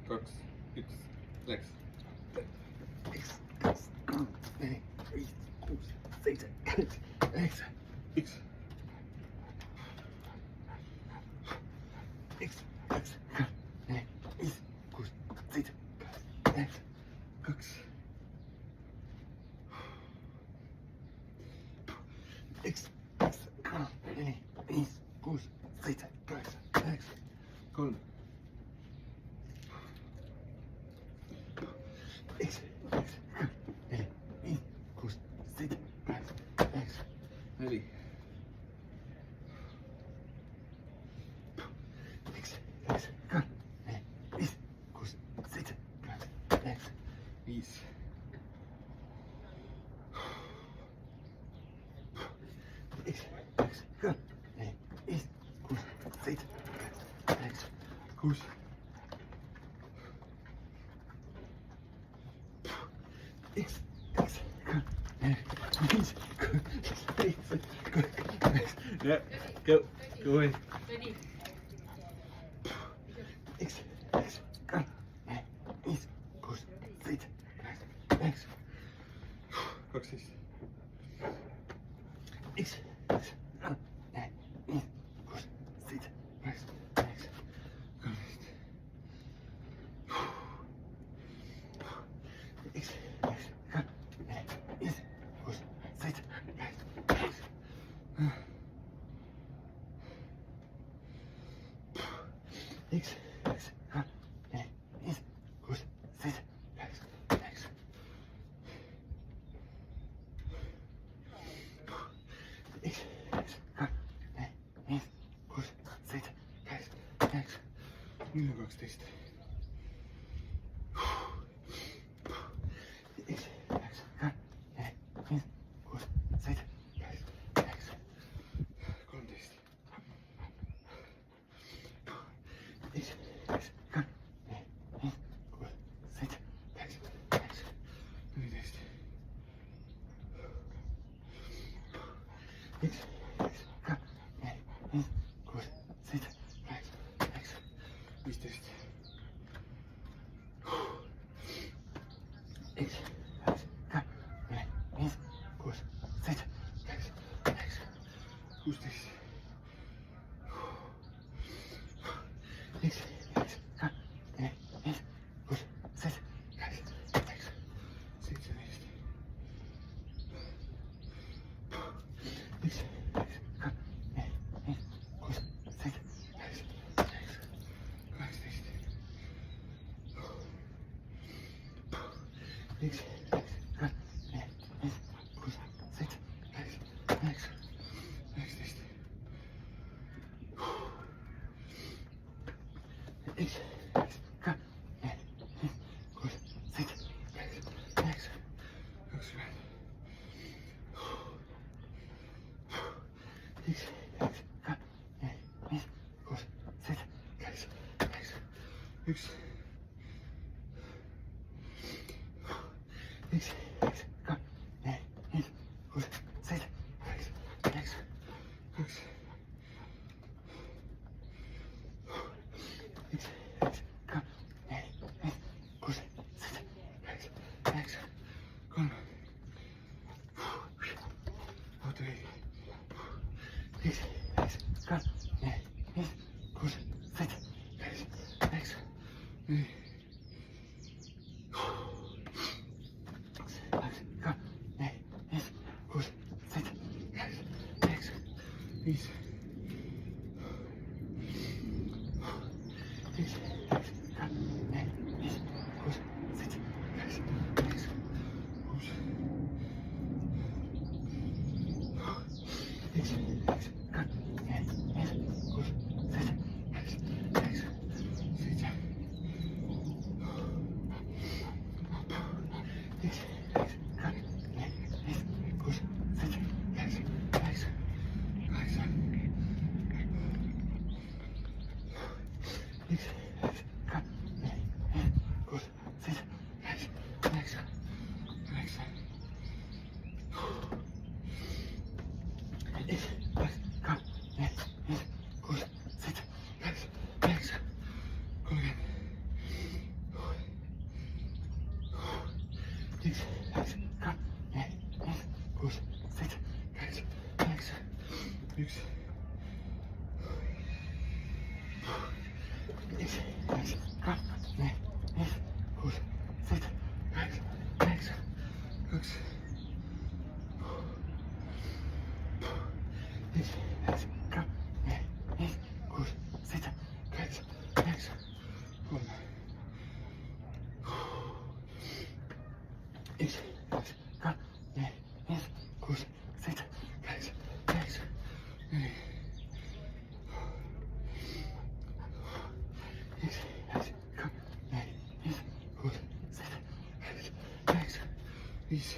kaks, üks, läks. üks, kaks, kolm, neli, viis, kuus, seitse, kaheksa, üheksa. üks, üks, kaks, kolm, neli, viis, kuus, seitse, kaheksa, üheksa. kaks, üks, kaks, kolm, neli, viis, kuus, seitse, kaheksa, üheksa. kolm, üks, kaks, kolm, neli, viis, kuus, seitse, kaheksa, üheksa. neli, üks, kaks, kolm, neli, viis, kuus, seitse, kaheksa, üheksa. viis, üks, kaks, kolm, neli, viis, kuus, seitse, kaheksa, üheksa. kuus, üks, kaks, kolm, neli, viis, kuus, seitse, kaheksa, üheksa. yeah, go away. Ready? üks, kaks, kolm, neli, viis, kuus, seitse, kaheksa, üheksa. 12, üks, kaks, kolm, neli, viis, kuus, seitse, kaheksa, üheksa. 13, üks, kaks, kolm, neli, viis, kuus, seitse, kaheksa, üheksa. üks, kaks, kolm, neli, viis, kuus, seitse, kaheksa, üheksa. üks, kaks, kolm, neli, viis, kuus, seitse, kaheksa, üheksa. nüüd on 12, üks, kaks, kolm, neli, viis, kuus, seitse, kaheksa, üheksa. 13, üks, kaks, kolm, neli, viis, kuus, seitse, kaheksa, üheksa. 14, üks, kaks, kolm, neli, viis, kuus, seitse, kaheksa, üheksa. 15, üks, kaks, kolm, neli, viis, kuus, seitse, kaheksa, üheksa. 16, üks, kaks, kolm, neli, viis, kuus, seitse, kaheksa, üheksa. 17, üks, kaks, kolm, neli, viis, kuus, seitse, kaheksa, üheksa. 18, üks, kaks, kolm, neli, viis, kuus, seitse, kaheksa, üheksa. 19, üks, kaks, kolm, neli, viis, kuus, seitse, kaheksa, üheksa. 20, üks, kaks, kolm, neli, viis, kuus, seitse, kaheksa, üheksa. 1, üks, kaks, kolm, neli, viis, kuus, seitse, kaheksa, üheksa. 2, üks, kaks, kolm, neli, viis, kuus, seitse, kaheksa, üheksa. 3, oota ei, üks, kaks, kolm, neli, viis, kuus, seitse, kaheksa, üheksa. 4, üks, kaks, kolm, neli, viis, kuus, seitse, kaheksa, üheksa. 5, üks, kaks, kolm, neli, viis, kuus, seitse, kaheksa, üheksa. 6, üks, kaks, kolm, neli, viis, kuus, seitse, kaheksa, üheksa. 7, üks, kaks, kolm, neli, viis, kuus, seitse, kaheksa, üheksa. 8, üks, kaks, kolm, neli, viis, kuus, seitse, kaheksa, üheksa. 9, üks, kaks, kolm, neli, viis, kuus, seitse, kaheksa, üheksa. 30, Kom. Nee. Goed. Zit. Rechts. Links. Links. Links. Rechts. Kom. Nee. Goed. Zit. Rechts. Links. Rechts. Links. Rechts. Kom. Nee. Goed. Zitten. Rechts. Links. Kom. Links. Rechts. Kom. Nee. Goed. Zitten. Rechts. Links. Nee. Links. Rechts. Kom. Nee. Goed. Zitten. Rechts. Links. Links.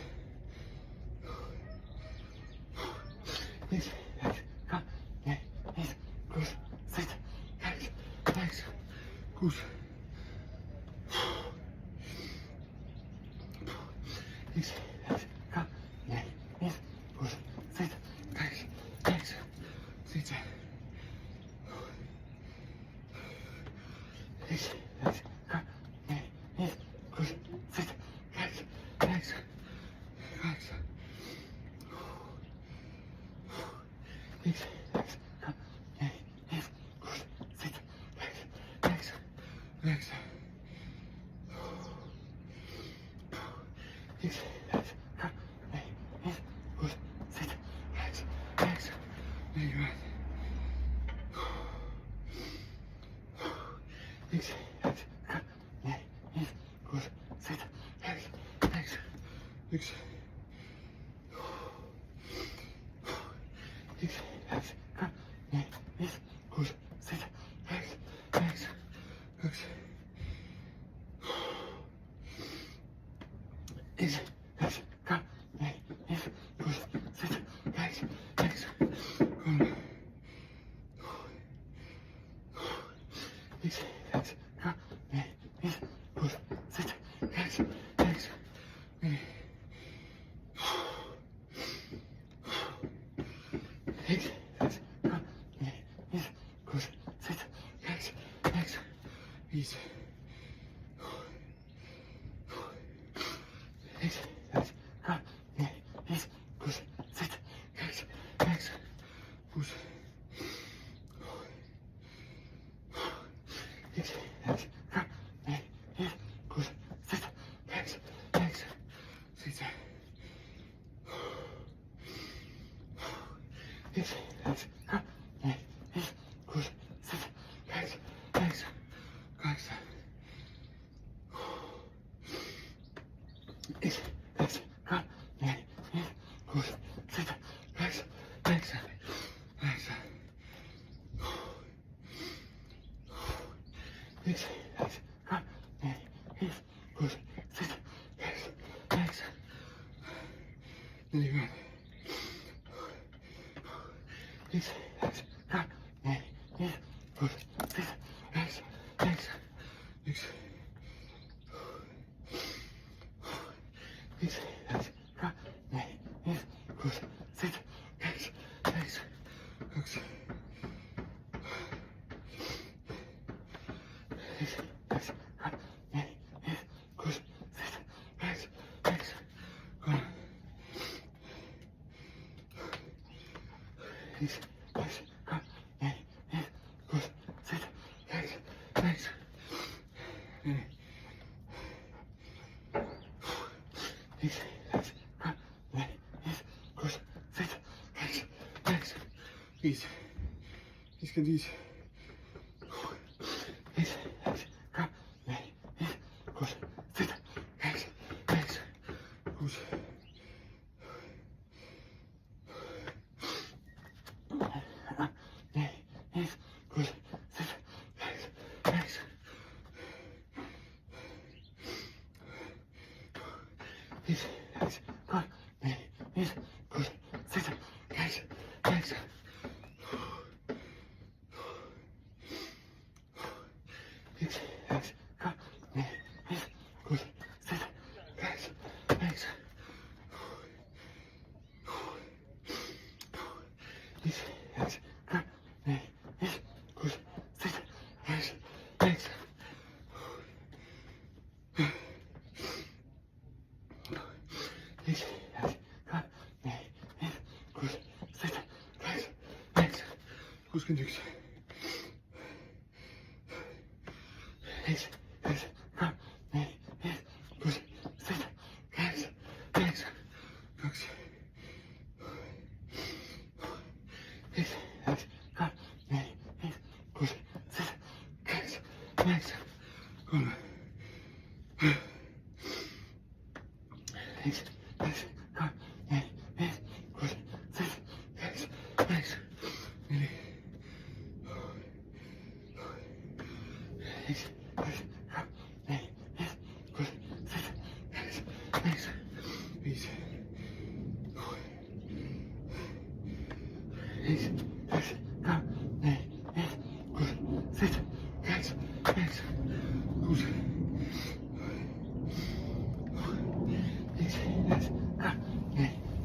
Links. Rechts. Kom. Nee. Goed. Zitten. Rechts. Links. Goed. Links. Rechts. Kom. Nee. Goed. Zitten. Rechts. Links. Zitten. Links. Rechts. Kom. Nee. Goed. Zitten. Rechts. Links. Rechts. Links. Rechts. Kom. Nee. Goed. Zitten. Rechts. Links. Rechts. Links. Rechts. Kom. Nee. Goed. Zitten. Rechts. Links. Nee, maar. Links. Rechts. Kom. Nee. Goed. Zitten. Rechts. Links. Links. Links. Rechts. Kom. Nee. Goed. Zitten. Rechts. Links. Rechts. Links. Rechts. Kom. Nee. Goed. Zitten. Rechts. Links. Kom. Links. Rechts. Kom. Nee. Goed. Zitten. Rechts. Links. Nee. Links. Rechts. Kom. Nee. Goed. Zitten. Rechts. Links. Links. Links. Rechts. Kom. Nee. Goed. Zitten. Rechts. Links. Goed. Links. Rechts. Kom. Nee. Goed. Zitten. Rechts. Links. Zitten. Links. Rechts. Kom. Nee. Goed. Zitten. Rechts. Links. Rechts. Links. Rechts. Kom. Nee. Goed. Zitten. Rechts. Links. Rechts. Links. Rechts. Kom. Nee. Goed. Zitten. Rechts. Links. Nee, maar. Links. Rechts. Kom. Nee. Goed. Zitten. Rechts. Links. Links. Links. Rechts. Kom. Nee. Goed. Zitten. Rechts. Links. Rechts. Links. Rechts. Kom. Nee. Goed. Zitten. Rechts. Links. Kom. Links. Rechts. Kom. Nee. Goed. Zitten. Rechts. Links. Nee. Links. Rechts. Kom. Nee. Goed. Zitten. Rechts. Links. Links. Links kan links. Links. Rechts. Kom. Nee. Goed. Zitten. Rechts. Links. Goed. Nee. Goed. Zitten. Rechts. Links. Links. Rechts. Kom. Nee. Goed. Zitten. Rechts. Links. Links. Rechts. Kom. Nee. Goed. Zitten. Rechts. Links. Links. Rechts. Kom. Nee. Goed. Zitten. Rechts. Links. Yes, yes, good. Yes, good. Sit. Yes, yes. Goed gelukt. Yes, yes, good. Yes, good. Sit. Yes, yes. Kaks. Yes, yes, good. Yes, good. Sit. Yes, yes. Kom. Yes, yes, good. Yes, good. Sit. Yes, yes. Nee. Yes, yes, good. Yes, good. Sit. Yes, yes. Iets. Yes, yes, good. Yes, good. Sit. Yes, yes. Goed. Yes, yes, good.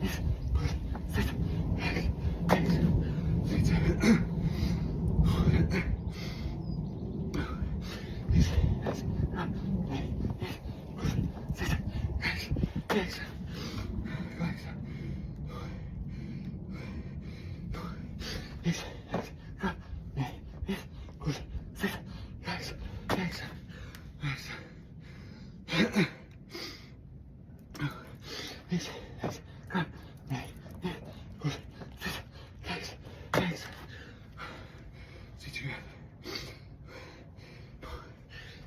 Yes, good. Sit. Yes, yes. Zitten. Yes, yes, good. Yes, good. Sit. Yes, yes. Kaks. Yes, yes, good. Yes, good. Sit. Yes, yes. Rechts. Yes, yes, good. Yes, good. Sit. Yes, yes. Zit je weer.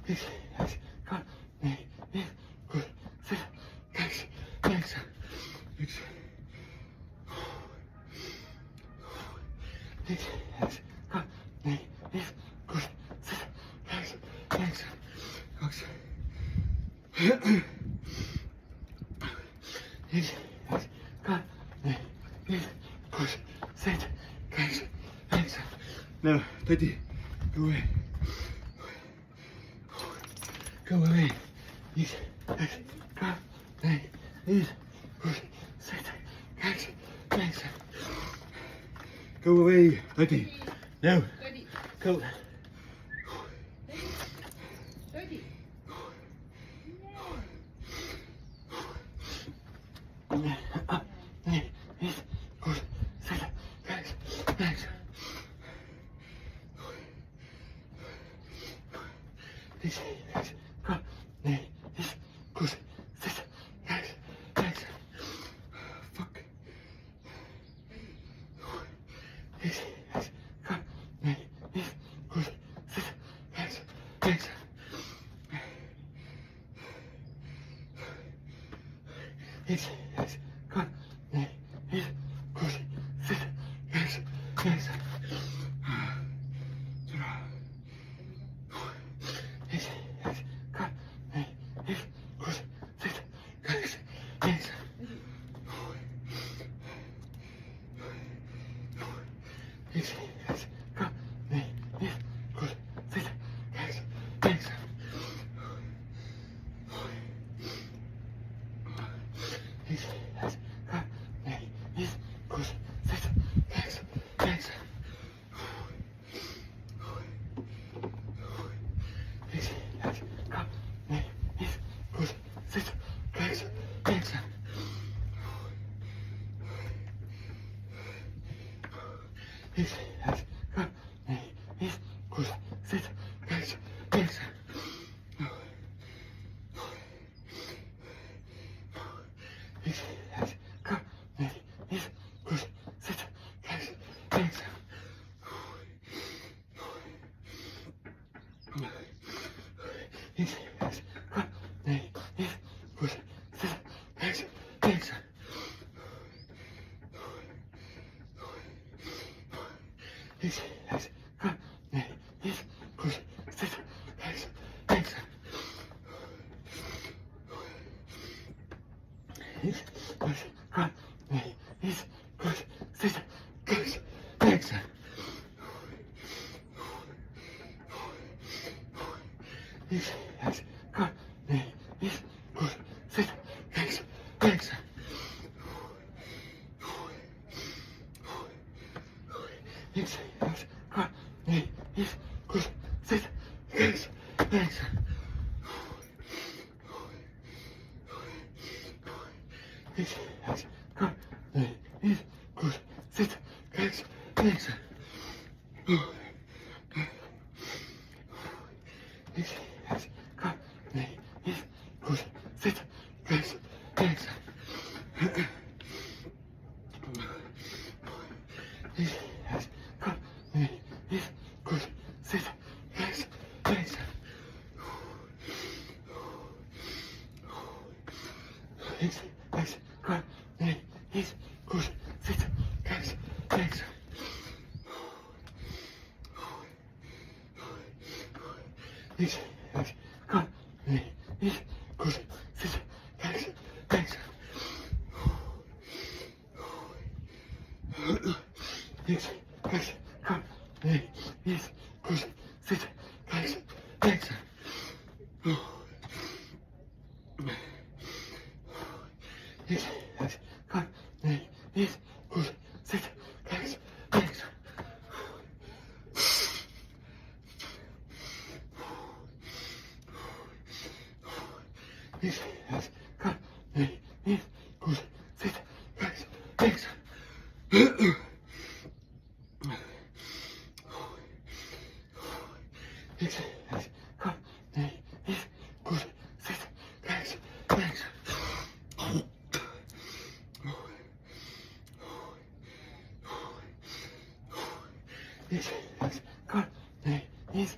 Yes, yes, good. Yes, good. Sit. Yes, yes. Niks. Yes, yes, good. Yes, good. Sit. Yes, yes. Kaks. Yes, yes, good. Yes, good. Sit. Yes, yes. No, Teddy. Go away. Go away. Yes, yes, good. Yes, good. Sit. Yes, yes. Go away, Teddy. No, Ready. go. Ready. Yes, good. Sit. Yes, yes. Yes, yes, good. Yes, good. Sit. Yes, yes. Fuck. Yes, yes, good. Yes, good. Sit. Yes, yes. Yes, yes, good. Yes, good. Sit. Yes, yes. Terug. Yes, yes, good. Yes, good. Sit. Yes, yes. Yes, yes, good. Yes, good. Sit. Yes, yes. Yes, yes, good. Yes, good. Sit. Yes, yes. Yes, yes, good. Yes, good. Sit. Yes, yes. Yes, yes, good. Yes, good. Sit. Yes, yes. Yes, yes, good. Yes, good. Sit. Yes, yes. Yes, yes, good. Yes, good. Sit. Yes, yes. Yes, yes, good. Yes, good. Sit. Yes, yes. Yes, yes, good. Yes, good. Sit. Yes, yes. Yes, yes, good. Yes, good. Sit. Yes, yes. Yes, yes, good. Yes, good. Sit. Yes, yes. 1, 2, 3, 4, 5, 6, 7, 8, 9. 1, 2, 3, 4, 5, 6, 7, 8, 9. 1, 2, 3, 4, 5, 6, 7, 8, 9. 1, 2, 3, 4, 5, 6, 7, 8, 9. 1, 2, 3, 4, 5, 6, 7, 8, 9. 1, 2, 3, 4, 5, 6, 7, 8, 9. 1, 2, 3, 4, 5, 6, 7, 8, 9. 1, 2, 3, 4, 5, 6, 7, 8, 9. 1, 2, 3, 4, 5, 6, 7, 8, 9. 1, 2, 3, 4, 5, 6, 7, 8, 9. 1, 2,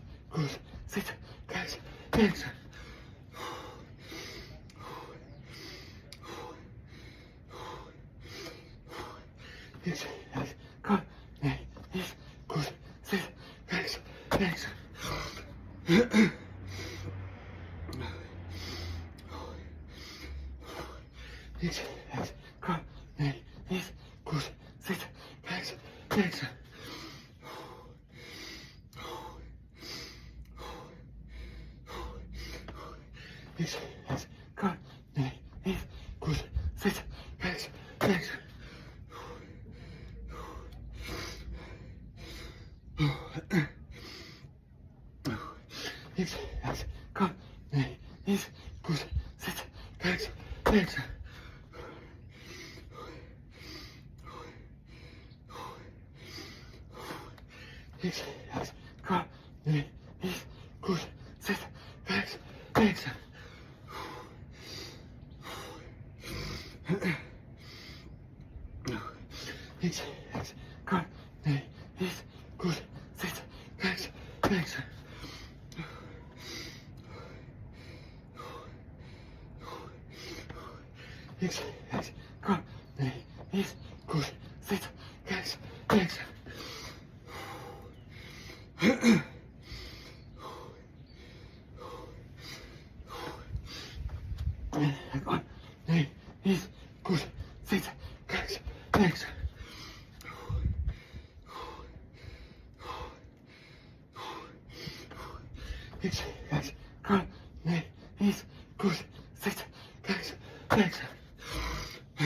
3, 4, 5, 6, 7, 8, 9. 1, 2, 3, 4, 5, 6, 7, 8, 9. 1, 2, 3, 4, 5, 6, 7, 8, 9. 1, 2, 3, 4, 5, 6, 7, 8, 9. 1, 2, 3, 4, 5, 6, 7, 8, 9. 1, 2, 3, 4, 5, 6, 7, 8, 9. 1, 2, 3, 4, 5, 6, 7, 8, 9. 1, 2, 3, 4, 5, 6, 7, 8. 1, 2, 3, 4, 5, 6, 7, 8. 1,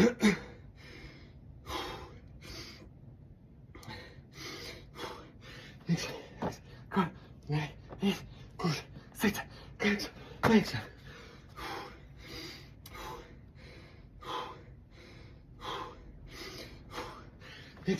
2, 3, 4, 5, 6, 7, 8. 1, 2, 3,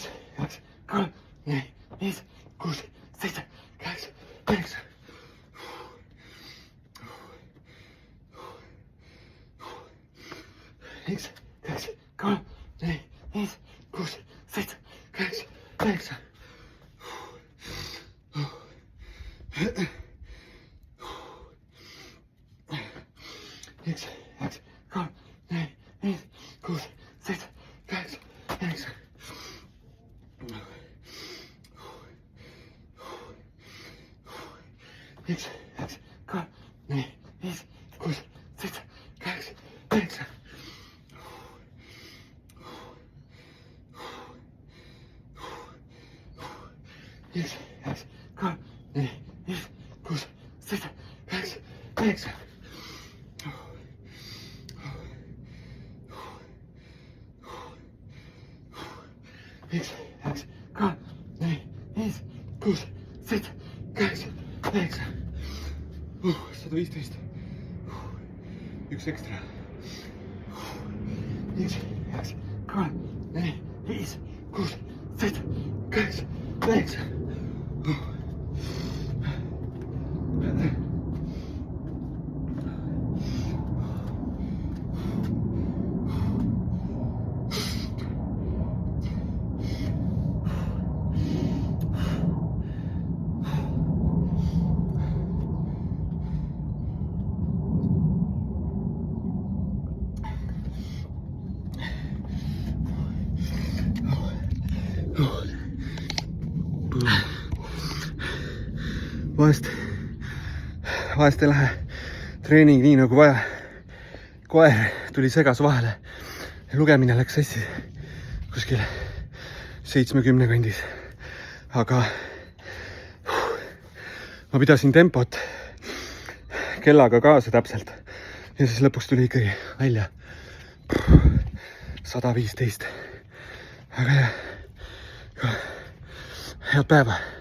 4, 5, 6, 7, 8. 1, 2, 3, 4, 5, 6, 7, 8. 1, 2, 3, 4, 5, 6, 7, 8. 1, 2, 3, 4, 5, 6, 7, 8. 1, 2, 3, 4, 5, 6, 7, 8. 1, 2, 3, 4, 5, 6, 7, 8. 115. Üks ekstra. 1, 2, 3, 4, 5, 6, 7, 8, 9. Vahest ei lähe treening nii nagu vaja. Koer tuli segas vahele ja lugemine läks sassi kuskil 70 kandis. Aga ma pidasin tempot kellaga kaasa täpselt ja siis lõpuks tuli ikkagi välja 115. Väga hea. Head päeva.